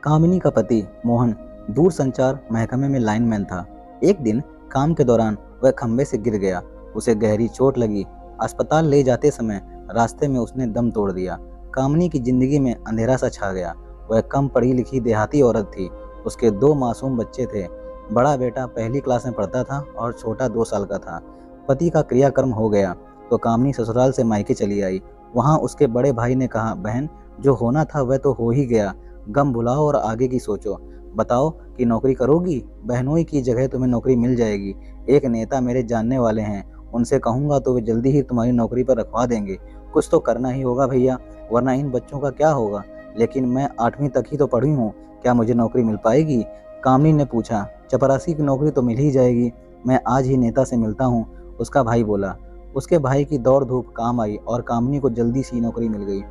कामिनी का पति मोहन दूर संचार महकमे में लाइनमैन था। एक दिन काम के दौरान वह खंबे से गिर गया। उसे गहरी चोट लगी। अस्पताल ले जाते समय रास्ते में उसने दम तोड़ दिया। कामिनी की जिंदगी में अंधेरा सा छा गया। वह कम पढ़ी लिखी देहाती औरत थी। उसके 2 मासूम बच्चे थे। बड़ा बेटा पहली क्लास में पढ़ता था और छोटा 2 साल का था। पति का क्रियाकर्म हो गया तो कामिनी ससुराल से मायके चली आई। वहाँ उसके बड़े भाई ने कहा, बहन जो होना था वह तो हो ही गया, गम भुलाओ और आगे की सोचो। बताओ कि नौकरी करोगी? बहनोई की जगह तुम्हें नौकरी मिल जाएगी। एक नेता मेरे जानने वाले हैं, उनसे कहूँगा तो वे जल्दी ही तुम्हारी नौकरी पर रखवा देंगे। कुछ तो करना ही होगा भैया, वरना इन बच्चों का क्या होगा। लेकिन मैं 8वीं तक ही तो पढ़ी हूँ, क्या मुझे नौकरी मिल पाएगी? कामिनी ने पूछा। चपरासी की नौकरी तो मिल ही जाएगी, मैं आज ही नेता से मिलता हूँ, उसका भाई बोला। उसके भाई की दौड़ धूप काम आई और कामिनी को जल्दी सी नौकरी मिल गई।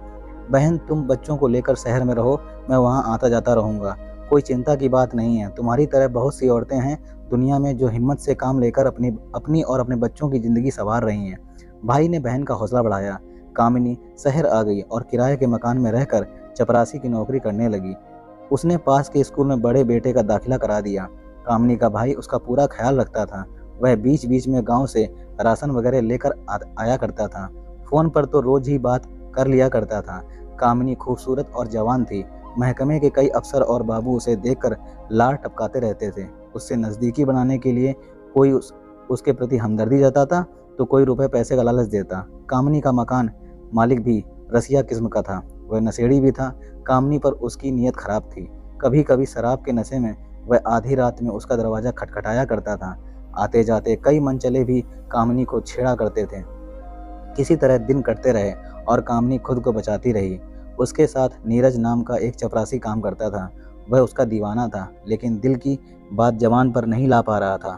बहन तुम बच्चों को लेकर शहर में रहो, मैं वहाँ आता जाता रहूँगा। कोई चिंता की बात नहीं है। तुम्हारी तरह बहुत सी औरतें हैं दुनिया में जो हिम्मत से काम लेकर अपनी और अपने बच्चों की ज़िंदगी संवार रही हैं। भाई ने बहन का हौसला बढ़ाया। कामिनी शहर आ गई और किराए के मकान में रहकर चपरासी की नौकरी करने लगी। उसने पास के स्कूल में बड़े बेटे का दाखिला करा दिया। कामिनी का भाई उसका पूरा ख्याल रखता था। वह बीच बीच में गांव से राशन वगैरह लेकर आया करता था। फ़ोन पर तो रोज ही बात कर लिया करता था। कामिनी खूबसूरत और जवान थी। महकमे के कई अफसर और बाबू उसे देखकर लार टपकाते रहते थे। उससे नज़दीकी बनाने के लिए कोई उसके प्रति हमदर्दी जताता तो कोई रुपए पैसे का लालच देता। कामिनी का मकान मालिक भी रसिया किस्म का था। वह नशेड़ी भी था। कामिनी पर उसकी नीयत खराब थी। कभी कभी शराब के नशे में वह आधी रात में उसका दरवाज़ा खटखटाया करता था। आते जाते कई मनचले भी कामिनी को छेड़ा करते थे। किसी तरह दिन कटते रहे और कामिनी खुद को बचाती रही। उसके साथ नीरज नाम का एक चपरासी काम करता था। वह उसका दीवाना था, लेकिन दिल की बात जबान पर नहीं ला पा रहा था।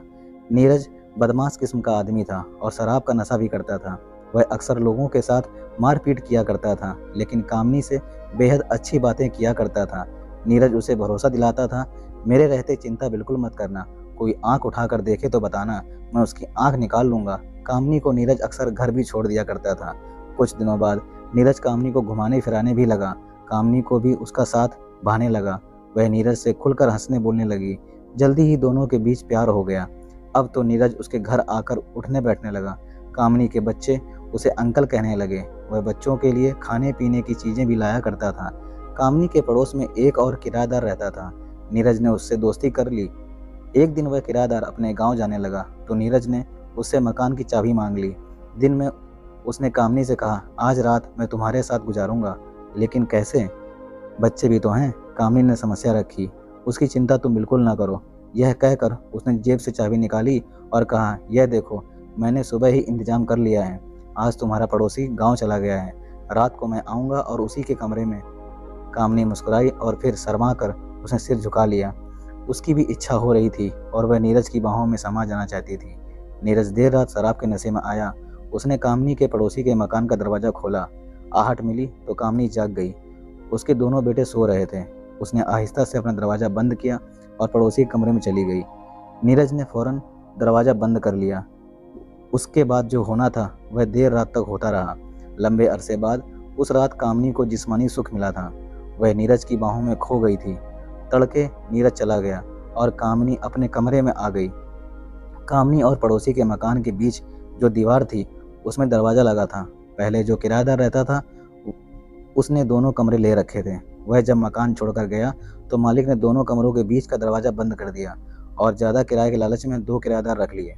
नीरज बदमाश किस्म का आदमी था और शराब का नशा भी करता था। वह अक्सर लोगों के साथ मारपीट किया करता था, लेकिन कामिनी से बेहद अच्छी बातें किया करता था। नीरज उसे भरोसा दिलाता था, मेरे रहते चिंता बिल्कुल मत करना, कोई आंख उठाकर देखे तो बताना, मैं उसकी आंख निकाल लूँगा। कामिनी को नीरज अक्सर घर भी छोड़ दिया करता था। कुछ दिनों बाद नीरज कामिनी को घुमाने फिराने भी लगा। कामिनी को भी उसका साथ भाने लगा। वह नीरज से खुलकर हंसने बोलने लगी। जल्दी ही दोनों के बीच प्यार हो गया। अब तो नीरज उसके घर आकर उठने बैठने लगा। कामिनी के बच्चे उसे अंकल कहने लगे। वह बच्चों के लिए खाने पीने की चीज़ें भी लाया करता था। कामिनी के पड़ोस में एक और किराएदार रहता था। नीरज ने उससे दोस्ती कर ली। एक दिन वह किराएदार अपने गांव जाने लगा तो नीरज ने उससे मकान की चाबी मांग ली। दिन में उसने कामिनी से कहा, आज रात मैं तुम्हारे साथ गुजारूंगा, लेकिन कैसे? बच्चे भी तो हैं। कामिनी ने समस्या रखी। उसकी चिंता तुम बिल्कुल ना करो। यह कहकर उसने जेब से चाबी निकाली और कहा, यह देखो मैंने सुबह ही इंतजाम कर लिया है। आज तुम्हारा पड़ोसी गांव चला गया है। रात को मैं आऊँगा और उसी के कमरे में। कामिनी मुस्कुराई और फिर शर्मा कर उसने सिर झुका लिया। उसकी भी इच्छा हो रही थी और वह नीरज की बाहों में समा जाना चाहती थी। नीरज देर रात शराब के नशे में आया। उसने कामिनी के पड़ोसी के मकान का दरवाज़ा खोला। आहट मिली तो कामिनी जाग गई। उसके दोनों बेटे सो रहे थे। उसने आहिस्ता से अपना दरवाज़ा बंद किया और पड़ोसी के कमरे में चली गई। नीरज ने फौरन दरवाज़ा बंद कर लिया। उसके बाद जो होना था वह देर रात तक होता रहा। लंबे अरसे बाद उस रात कामिनी को जिस्मानी सुख मिला था। वह नीरज की बाहों में खो गई थी। तड़के नीरज चला गया और कामिनी अपने कमरे में आ गई। कामिनी और पड़ोसी के मकान के बीच जो दीवार थी उसमें दरवाज़ा लगा था। पहले जो किराएदार रहता था उसने दोनों कमरे ले रखे थे। वह जब मकान छोड़कर गया तो मालिक ने दोनों कमरों के बीच का दरवाज़ा बंद कर दिया और ज़्यादा किराए के लालच में 2 किराएदार रख लिए।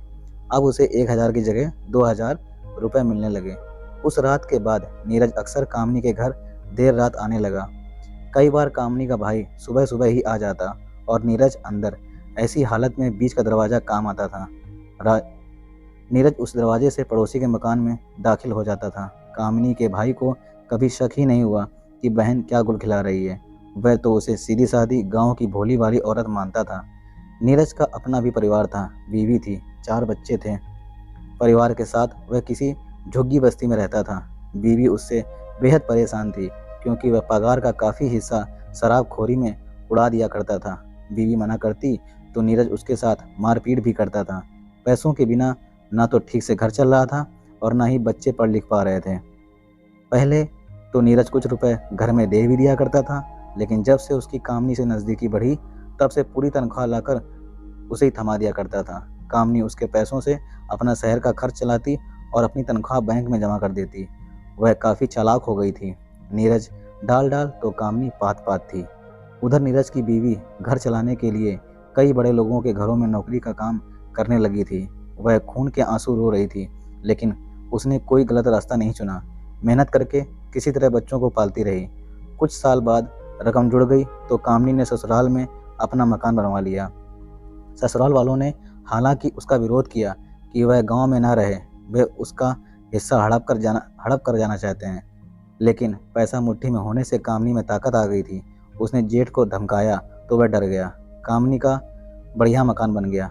अब उसे 1000 की जगह 2000 रुपये मिलने लगे। उस रात के बाद नीरज अक्सर कामिनी के घर देर रात आने लगा। कई बार कामिनी का भाई सुबह सुबह ही आ जाता और नीरज अंदर। ऐसी हालत में बीच का दरवाज़ा काम आता था। नीरज उस दरवाजे से पड़ोसी के मकान में दाखिल हो जाता था। कामिनी के भाई को कभी शक ही नहीं हुआ कि बहन क्या गुल खिला रही है। वह तो उसे सीधी सादी गांव की भोली भाली औरत मानता था। नीरज का अपना भी परिवार था। बीवी थी, 4 बच्चे थे। परिवार के साथ वह किसी झुग्गी बस्ती में रहता था। बीवी उससे बेहद परेशान थी क्योंकि वह पगार का काफ़ी हिस्सा शराबखोरी में उड़ा दिया करता था। बीवी मना करती तो नीरज उसके साथ मारपीट भी करता था। पैसों के बिना ना तो ठीक से घर चल रहा था और ना ही बच्चे पढ़ लिख पा रहे थे। पहले तो नीरज कुछ रुपए घर में दे भी दिया करता था, लेकिन जब से उसकी कामनी से नज़दीकी बढ़ी तब से पूरी तनख्वाह लाकर उसे ही थमा दिया करता था। कामनी उसके पैसों से अपना शहर का खर्च चलाती और अपनी तनख्वाह बैंक में जमा कर देती। वह काफ़ी चालाक हो गई थी। नीरज डाल डाल तो कामनी पात पात थी। उधर नीरज की बीवी घर चलाने के लिए कई बड़े लोगों के घरों में नौकरी का काम करने लगी थी। वह खून के आंसू रो रही थी, लेकिन उसने कोई गलत रास्ता नहीं चुना। मेहनत करके किसी तरह बच्चों को पालती रही। कुछ साल बाद रकम जुड़ गई तो कामनी ने ससुराल में अपना मकान बनवा लिया। ससुराल वालों ने हालांकि उसका विरोध किया कि वह गांव में ना रहे, वे उसका हिस्सा हड़प कर जाना चाहते हैं। लेकिन पैसा मुट्ठी में होने से कामनी में ताकत आ गई थी। उसने जेठ को धमकाया तो वह डर गया। कामनी का बढ़िया मकान बन गया।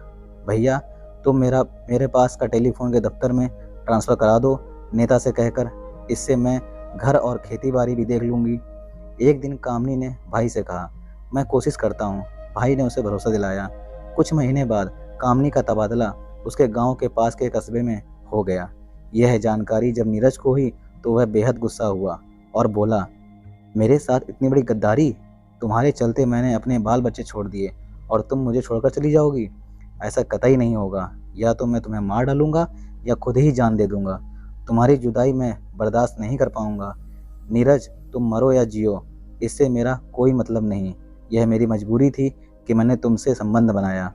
भैया तुम मेरे पास का टेलीफोन के दफ्तर में ट्रांसफ़र करा दो, नेता से कहकर, इससे मैं घर और खेती बाड़ी भी देख लूँगी। एक दिन कामनी ने भाई से कहा, मैं कोशिश करता हूँ। भाई ने उसे भरोसा दिलाया। कुछ महीने बाद कामनी का तबादला उसके गांव के पास के कस्बे में हो गया। यह जानकारी जब नीरज को हुई तो वह बेहद गुस्सा हुआ और बोला, मेरे साथ इतनी बड़ी गद्दारी! तुम्हारे चलते मैंने अपने बाल बच्चे छोड़ दिए और तुम मुझे छोड़कर चली जाओगी? ऐसा कतई नहीं होगा। या तो मैं तुम्हें मार डालूंगा या खुद ही जान दे दूंगा। तुम्हारी जुदाई मैं बर्दाश्त नहीं कर पाऊंगा। नीरज तुम मरो या जियो, इससे मेरा कोई मतलब नहीं। यह मेरी मजबूरी थी कि मैंने तुमसे संबंध बनाया।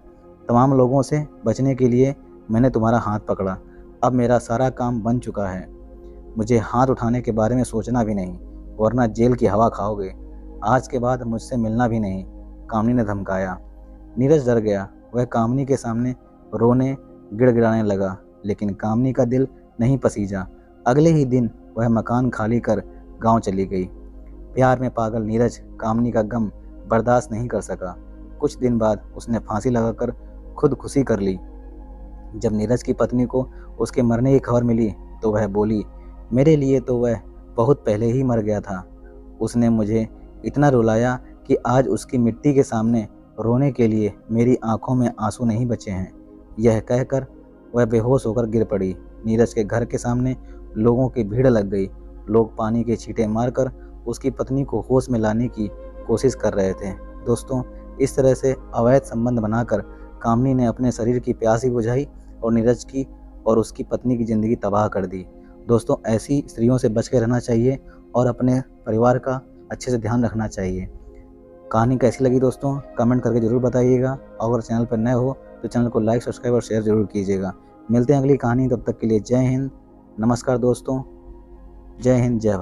तमाम लोगों से बचने के लिए मैंने तुम्हारा हाथ पकड़ा। अब मेरा सारा काम बन चुका है। मुझे हाथ उठाने के बारे में सोचना भी नहीं, वरना जेल की हवा खाओगे। आज के बाद मुझसे मिलना भी नहीं, कामनी ने धमकाया। नीरज डर गया। वह कामनी के सामने रोने गिड़गिड़ाने लगा, लेकिन कामनी का दिल नहीं पसीजा। अगले ही दिन वह मकान खाली कर गांव चली गई। प्यार में पागल नीरज कामनी का गम बर्दाश्त नहीं कर सका। कुछ दिन बाद उसने फांसी लगाकर खुदकुशी कर ली। जब नीरज की पत्नी को उसके मरने की खबर मिली तो वह बोली, मेरे लिए तो वह बहुत पहले ही मर गया था। उसने मुझे इतना रुलाया कि आज उसकी मिट्टी के सामने रोने के लिए मेरी आंखों में आंसू नहीं बचे हैं। यह कहकर वह बेहोश होकर गिर पड़ी। नीरज के घर के सामने लोगों की भीड़ लग गई। लोग पानी के छींटे मारकर उसकी पत्नी को होश में लाने की कोशिश कर रहे थे। दोस्तों, इस तरह से अवैध संबंध बनाकर कामनी ने अपने शरीर की प्यास ही बुझाई और नीरज की और उसकी पत्नी की ज़िंदगी तबाह कर दी। दोस्तों, ऐसी स्त्रियों से बच के रहना चाहिए और अपने परिवार का अच्छे से ध्यान रखना चाहिए। कहानी कैसी लगी दोस्तों, कमेंट करके ज़रूर बताइएगा। और अगर चैनल पर नए हो तो चैनल को लाइक, सब्सक्राइब और शेयर ज़रूर कीजिएगा। मिलते हैं अगली कहानी, तब तक के लिए जय हिंद, नमस्कार दोस्तों। जय हिंद, जय भारत।